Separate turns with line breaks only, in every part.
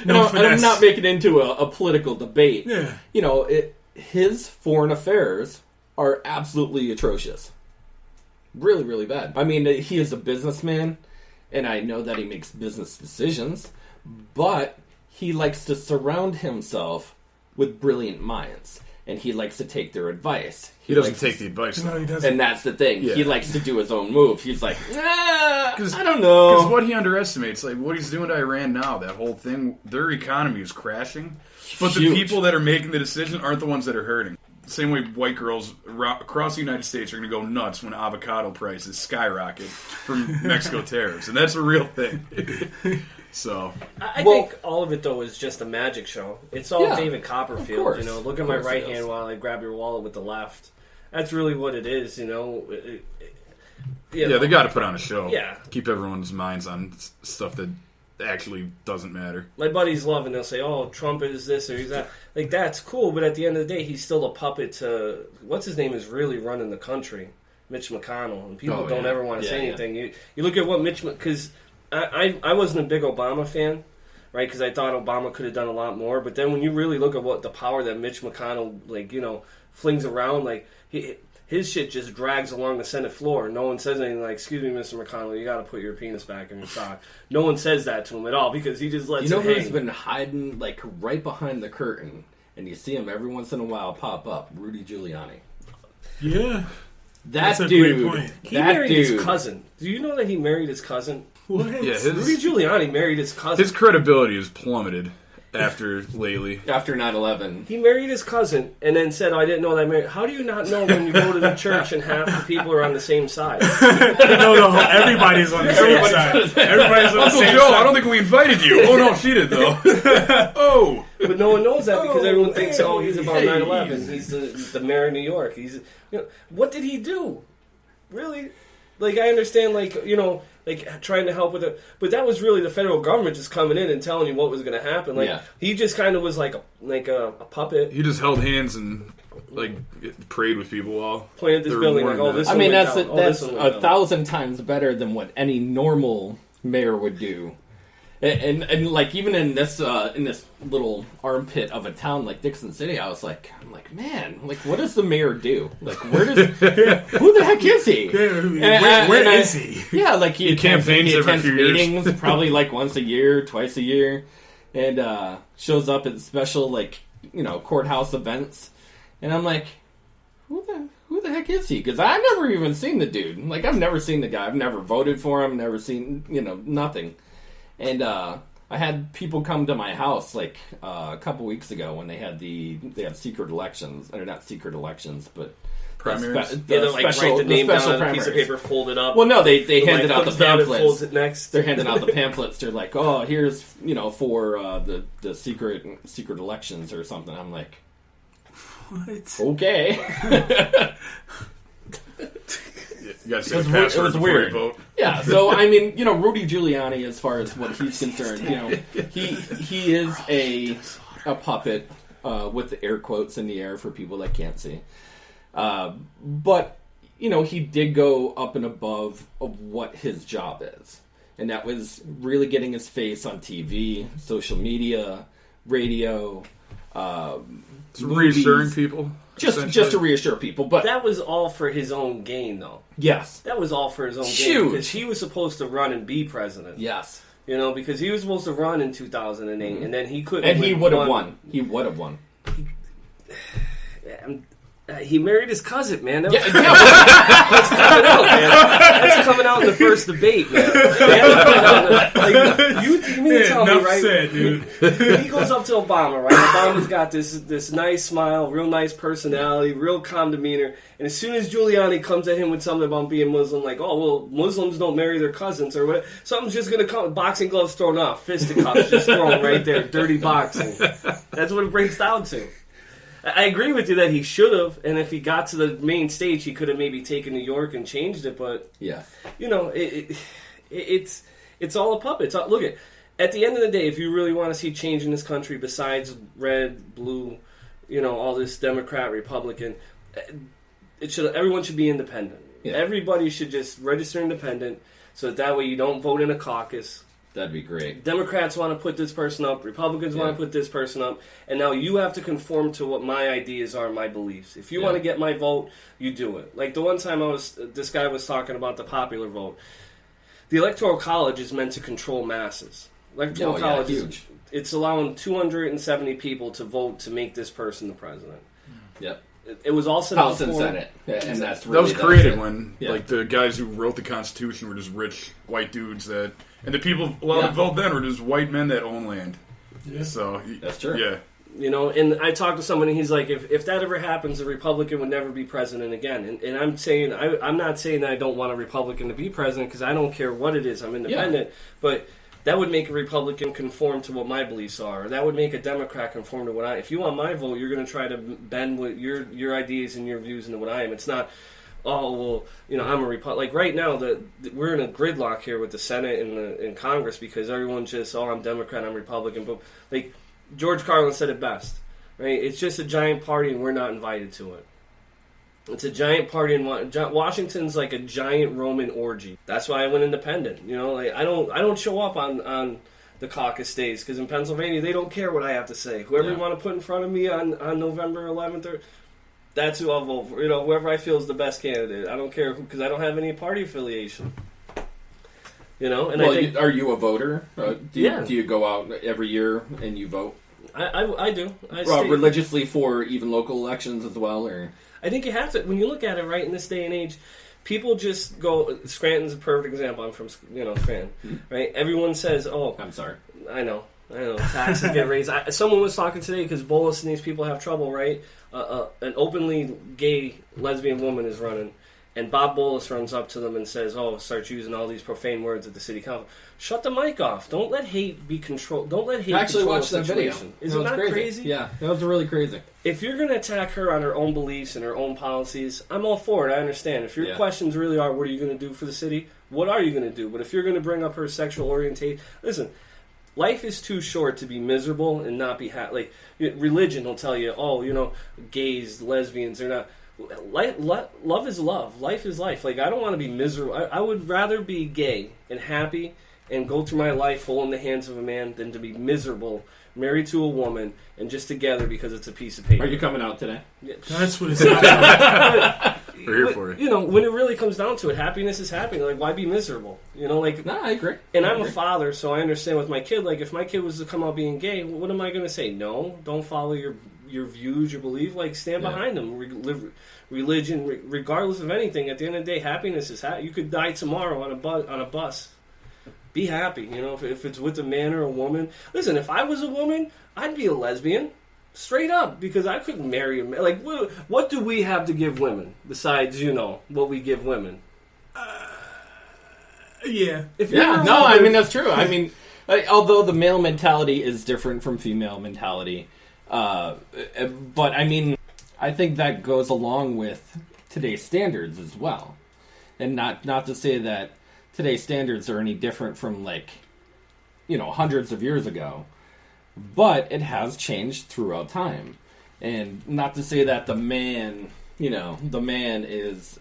And I'm not making it into a political debate.
Yeah.
You know, his foreign affairs are absolutely atrocious. Really, really bad. I mean, he is a businessman, and I know that he makes business decisions, but he likes to surround himself with brilliant minds, and he likes to take their advice.
He doesn't take the advice.
No, he doesn't.
And that's the thing.
Yeah.
He likes to do his own move. He's like, I don't know.
Because what he underestimates, like what he's doing to Iran now, that whole thing, their economy is crashing. But the people that are making the decision aren't the ones that are hurting. Same way white girls across the United States are going to go nuts when avocado prices skyrocket from Mexico tariffs. And that's a real thing. So
I think all of it, though, is just a magic show. It's all David Copperfield.
Course,
you know, look at my right hand while I grab your wallet with the left. That's really what it is, you know.
Yeah, they got to put on a show.
Yeah.
Keep everyone's minds on stuff that actually doesn't matter.
My buddies love, and they'll say, oh, Trump is this or he's that. Like, that's cool, but at the end of the day, he's still a puppet to, what's his name is really running the country, Mitch McConnell. And people don't ever want to say anything. You look at what because I wasn't a big Obama fan, right, because I thought Obama could have done a lot more, but then when you really look at what the power that Mitch McConnell, like, you know, flings around, like, his shit just drags along the Senate floor. No one says anything like, excuse me, Mr. McConnell, you got to put your penis back in your sock. No one says that to him at all because he just lets it hang. You know who's
been hiding, like, right behind the curtain, and you see him every once in a while pop up? Rudy Giuliani.
Yeah.
That's a
great point.
He married his cousin. Do you know that he married his cousin?
What?
Yeah,
Rudy Giuliani married his cousin.
His credibility has plummeted after
9/11.
He married his cousin and then said, oh, I didn't know that I married. How do you not know when you go to the church and half the people are on the same side?
No, everybody's on the same side. Everybody's on the
Uncle
same
Joe,
side.
I don't think we invited you. Oh, no, she did, though. Oh.
But no one knows that because everyone thinks, oh, he's about 9/11. He's the mayor of New York. He's, you know, what did he do? Really? Like, I understand, like, you know, like, trying to help with it. But that was really the federal government just coming in and telling you what was going to happen. Like, he just kind of was like a puppet.
He just held hands and, like, prayed with people while
pointed this building like, oh, this
I mean, that's
down.
that's 1,000 times better than what any normal mayor would do. And like, even in this little armpit of a town like Dixon City, I'm like, man, like, what does the mayor do? Like, who the heck is he?
Where is he?
Yeah, like he attends
every few
meetings
years.
probably like once a year, twice a year, and shows up at special, like, you know, courthouse events. And I'm like, who the heck is he? Because I've never even seen the dude. Like, I've never seen the guy. I've never voted for him. Never seen, you know, nothing. And I had people come to my house like a couple weeks ago when they had secret elections, or not secret elections, but
primaries.
They'll like write the name down on a piece of paper, fold it up.
Well, no, they handed out the pamphlets.
Folds it next.
They're handing out the pamphlets. They're like, oh, here's, you know, for the secret elections or something. I'm like,
what?
Okay.
You gotta say the password before you vote.
Yeah, so I mean, you know, Rudy Giuliani, as far as what he's concerned, you know, he is a puppet with the air quotes in the air for people that can't see. But you know, he did go up and above of what his job is, and that was really getting his face on TV, social media, radio,
reassuring people.
Just to reassure people, but
that was all for his own gain, though.
Yes,
that was all for his own gain because he was supposed to run and be president.
Yes,
you know, because he was supposed to run in 2008, and then he couldn't.
And he would have won. He would have won.
He married his cousin, man. That's coming out, man. That's coming out in the first debate, man. You mean to tell me, right?
Said, dude.
He goes up to Obama, right? Obama's got this nice smile, real nice personality, real calm demeanor. And as soon as Giuliani comes at him with something about being Muslim, like, oh, well, Muslims don't marry their cousins or whatever, something's just going to come. Boxing gloves thrown off, fisticuffs just thrown right there, dirty boxing. That's what it breaks down to. I agree with you that he should have, and if he got to the main stage, he could have maybe taken New York and changed it. But
yeah,
you know, it's all a puppet. Look at the end of the day, if you really want to see change in this country, besides red, blue, you know, all this Democrat, Republican, everyone should be independent. Yeah. Everybody should just register independent, so that way you don't vote in a caucus.
That'd be great.
Democrats want to put this person up. Republicans want to put this person up. And now you have to conform to what my ideas are, my beliefs. If you want to get my vote, you do it. Like the one time this guy was talking about the popular vote. The Electoral College is meant to control masses. Electoral College is it's allowing 270 people to vote to make this person the president.
Yep.
It was also
House and Senate, and that's really,
that was created when like the guys who wrote the Constitution were just rich white dudes and the people allowed to vote then were just white men that own land.
Yeah.
So
that's true.
Yeah.
You know, and I talked to someone, and he's like, if that ever happens, a Republican would never be president again. And I'm saying, I'm not saying that I don't want a Republican to be president, because I don't care what it is. I'm independent. But that would make a Republican conform to what my beliefs are. Or that would make a Democrat conform to what I... If you want my vote, you're going to try to bend what your ideas and your views into what I am. It's not, oh, well, you know, I'm a Republican. Like, right now, we're in a gridlock here with the Senate and Congress, because everyone's just, oh, I'm Democrat, I'm Republican. But, like, George Carlin said it best, right? It's just a giant party, and we're not invited to it. It's a giant party in Washington's like a giant Roman orgy. That's why I went independent. You know, like I don't show up on the caucus days, because in Pennsylvania they don't care what I have to say. Whoever you want to put in front of me on November 11th, that's who I'll vote for. You know, whoever I feel is the best candidate. I don't care because I don't have any party affiliation. You know, and
are you a voter? Do you go out every year and you vote?
I do.
Religiously for even local elections as well, or.
I think you have to. When you look at it, right, in this day and age, people just go... Scranton's a perfect example. I'm from, Scranton, right? Everyone says, oh...
I'm sorry.
I know. Taxes get raised. Someone was talking today, because Bolus and these people have trouble, right? An openly gay lesbian woman is running, and Bob Bolus runs up to them and says, oh, start using all these profane words at the city council. Shut the mic off. Don't let hate be controlled. Don't let hate
actually
control
watch that video.
Isn't that crazy?
Yeah, that was really crazy.
If you're going to attack her on her own beliefs and her own policies, I'm all for it. I understand. If your questions really are, what are you going to do for the city? What are you going to do? But if you're going to bring up her sexual orientation, listen, life is too short to be miserable and not be happy. Like, religion will tell you, oh, gays, lesbians, they're not... Love is love. Life is life. Like, I don't want to be miserable. I would rather be gay and happy and go through my life holding the hands of a man than to be miserable, married to a woman, and just together because it's a piece of paper.
Are you coming out today?
Yeah.
That's what it's about.
We're here for it.
When it really comes down to it, happiness is happy. Like, why be miserable? No,
I agree.
And I'm a father, so I understand with my kid. Like, if my kid was to come out being gay, what am I going to say? No, don't follow your views, your belief. Like, stand behind them. Live religion, regardless of anything. At the end of the day, happiness is happy. You could die tomorrow on a bus. Be happy, if it's with a man or a woman. Listen, if I was a woman, I'd be a lesbian, straight up, because I couldn't marry a man. Like, what do we have to give women besides, what we give women?
Yeah.
I mean, that's true. I mean, although the male mentality is different from female mentality, but I mean, I think that goes along with today's standards as well. And not to say that today's standards are any different from hundreds of years ago, but it has changed throughout time. And not to say that the man is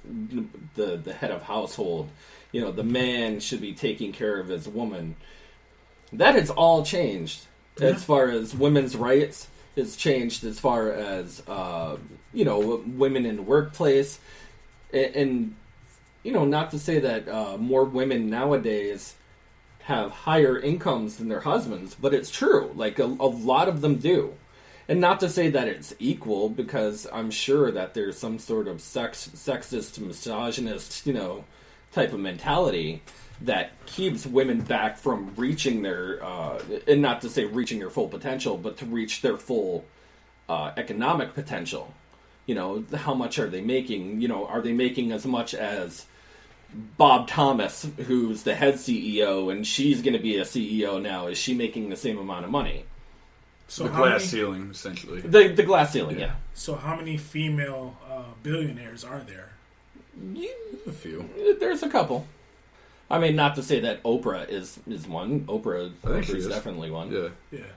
the head of household, the man should be taking care of his woman. That has all changed as far as women's rights. It's changed as far as women in the workplace, and not to say that more women nowadays have higher incomes than their husbands, but it's true. Like, a lot of them do. And not to say that it's equal, because I'm sure that there's some sort of sexist, misogynist, type of mentality that keeps women back from reaching their, and not to say reaching their full potential, but to reach their full economic potential. How much are they making? Are they making as much as Bob Thomas, who's the head CEO, and she's going to be a CEO now? Is she making the same amount of money?
So the glass ceiling, essentially.
The glass ceiling, yeah.
So how many female billionaires are there?
A few.
There's a couple. I mean, not to say that Oprah is one. Oprah is definitely one.
Yeah.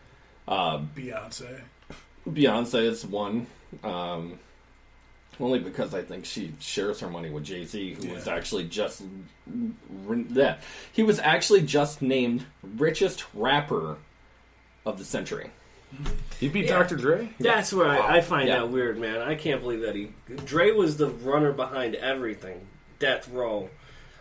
Beyonce.
Beyonce is one. Only because I think she shares her money with Jay-Z, who was actually just he was actually just named richest rapper of the century.
He beat Dr. Dre?
That's where I find that weird, man. I can't believe that Dre was the runner behind everything. Death Row.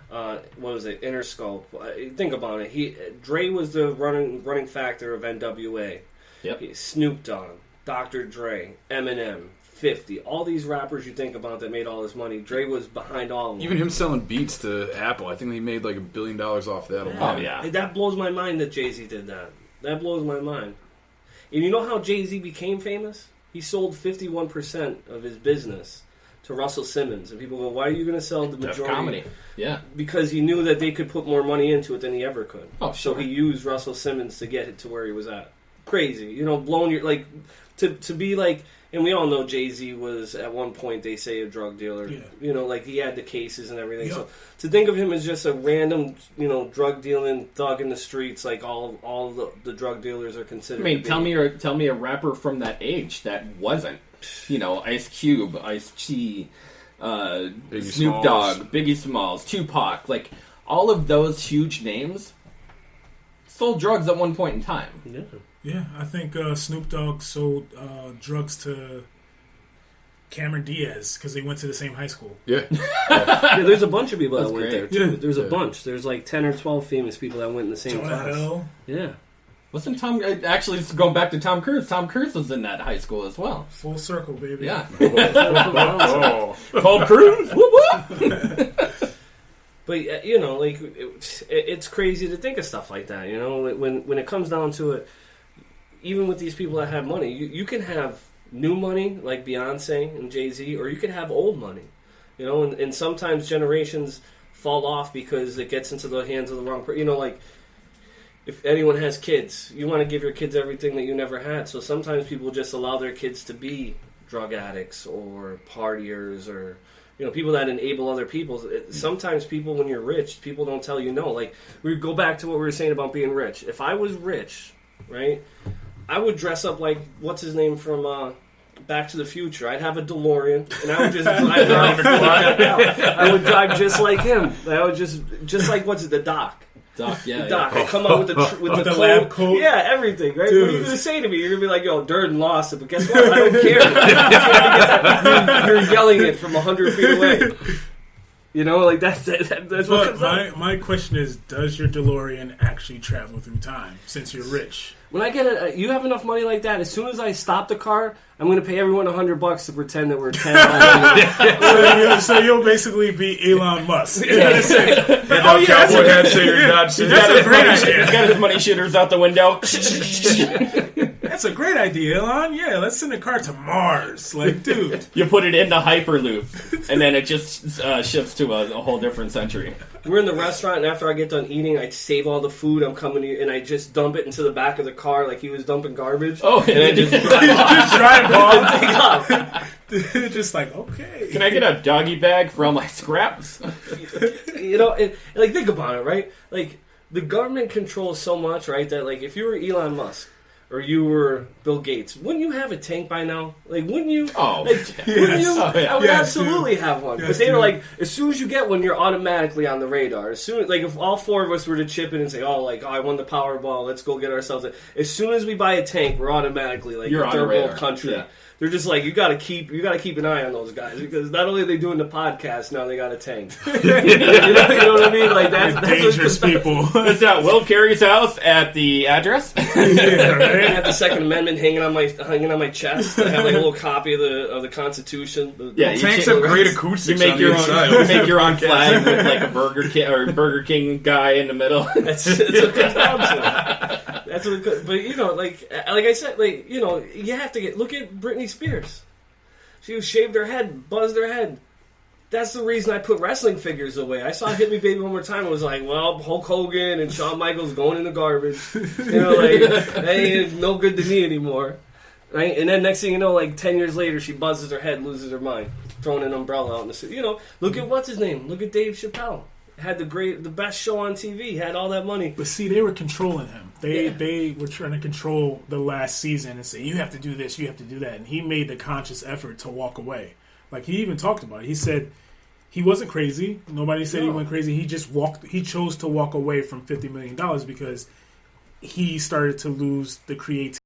What was it? Interscope. Think about it. Dre was the running factor of NWA.
Yep.
Snoop Dogg, Dr. Dre, Eminem, 50. All these rappers you think about that made all this money, Dre was behind all of them.
Even him selling beats to Apple, I think he made like $1 billion off that alone.
Oh, yeah.
That blows my mind that Jay-Z did that. That blows my mind. And you know how Jay-Z became famous? He sold 51% of his business to Russell Simmons. And people go, why are you going to sell the majority?
Def Comedy. Yeah.
Because he knew that they could put more money into it than he ever could.
Oh, sure.
So he used Russell Simmons to get it to where he was at. Crazy. You know, blowing your... Like, to be like... And we all know Jay-Z was, at one point, they say, a drug dealer. Yeah. You know, like, he had the cases and everything. Yep. So to think of him as just a random, you know, drug-dealing thug in the streets, like all the drug dealers are considered.
I mean, tell me a rapper from that age that wasn't, you know, Ice Cube, Ice-T, Snoop Dogg, Biggie Smalls, Tupac. Like, all of those huge names sold drugs at one point in time.
Yeah.
Yeah, I think Snoop Dogg sold drugs to Cameron Diaz because they went to the same high school.
Yeah.
Yeah, there's a bunch of people that went there, too.
Yeah.
There's a bunch. There's like 10 or 12 famous people that went in the same class.
Hell.
Yeah.
Wasn't Tom... Actually, going back to Tom Cruise. Tom Cruise was in that high school as well.
Full circle, baby.
Yeah.
Called Cruise? Whoop, whoop.
But, you know, like, it's crazy to think of stuff like that, you know? When it comes down to it, even with these people that have money, you can have new money, like Beyonce and Jay-Z, or you can have old money, you know? And sometimes generations fall off because it gets into the hands of the wrong person. You know, like, if anyone has kids, you want to give your kids everything that you never had. So sometimes people just allow their kids to be drug addicts or partiers or... You know, people that enable other people. Sometimes people, when you're rich, people don't tell you no. Like, we go back to what we were saying about being rich. If I was rich, right, I would dress up like, what's his name from Back to the Future. I'd have a DeLorean, and I would just drive I would drive just like him. I would just like, what's it, the Doc.
Doc, yeah.
Doc, I come out with the
lab coat.
Yeah, everything, right? Dude. What are you going to say to me? You're going to be like, yo, Durdan lost it, but guess what? I don't care. You're yelling it from 100 feet away. You know, like that's what comes up.
My question is, does your DeLorean actually travel through time since you're rich?
When I get you have enough money like that, as soon as I stop the car, I'm going to pay everyone $100 to pretend that we're 10.
So you'll basically be Elon Musk.
Yeah.
That's a great idea.
He's got his money shooters out the window.
That's a great idea, Elon. Yeah, let's send a car to Mars. Like, dude.
You put it in the Hyperloop, and then it just shifts to a whole different century.
We're in the restaurant, and after I get done eating, I save all the food. I'm coming to you, and I just dump it into the back of the car like he was dumping garbage.
Oh, and then just
drive off. Just like, okay.
Can I get a doggy bag for all my scraps?
You know, like, think about it, right? Like, the government controls so much, right, that, like, if you were Elon Musk, or you were Bill Gates, wouldn't you have a tank by now? Like, wouldn't you?
Oh,
like,
yes.
Wouldn't you?
Oh, yeah.
I would absolutely have one.
Yes,
but they were like, as soon as you get one, you're automatically on the radar. As soon, like, if all four of us were to chip in and say, oh, I won the Powerball, let's go get ourselves a... As soon as we buy a tank, we're automatically, like,
you're
a third world country. Yeah. They're just like, you gotta keep an eye on those guys, because not only are they doing the podcast, now they got a tank. you know what I mean? Like, that's
dangerous people.
It's at Will Cary's house at the address.
Yeah, right? I have the Second Amendment hanging on my chest. I have like a little copy of the Constitution.
Yeah, tanks have great acoustics.
You make your own flag with like a Burger King guy in the middle.
That's what it comes down to. That's what it comes. But you know, like I said, like, you know, you have to look at Britney Spears. She shaved her head, buzzed her head. That's the reason I put wrestling figures away. I saw Hit Me Baby One More Time and was like, well, Hulk Hogan and Shawn Michaels going in the garbage. You know, like, they ain't no good to me anymore. Right? And then next thing you know, like 10 years later, she buzzes her head, loses her mind, throwing an umbrella out in the street. You know, look at what's his name? Look at Dave Chappelle. Had the best show on TV, had all that money.
But see, they were controlling him. They were trying to control the last season and say, you have to do this, you have to do that. And he made the conscious effort to walk away. Like, he even talked about it. He said he wasn't crazy. Nobody said he went crazy. He chose to walk away from $50 million because he started to lose the creativity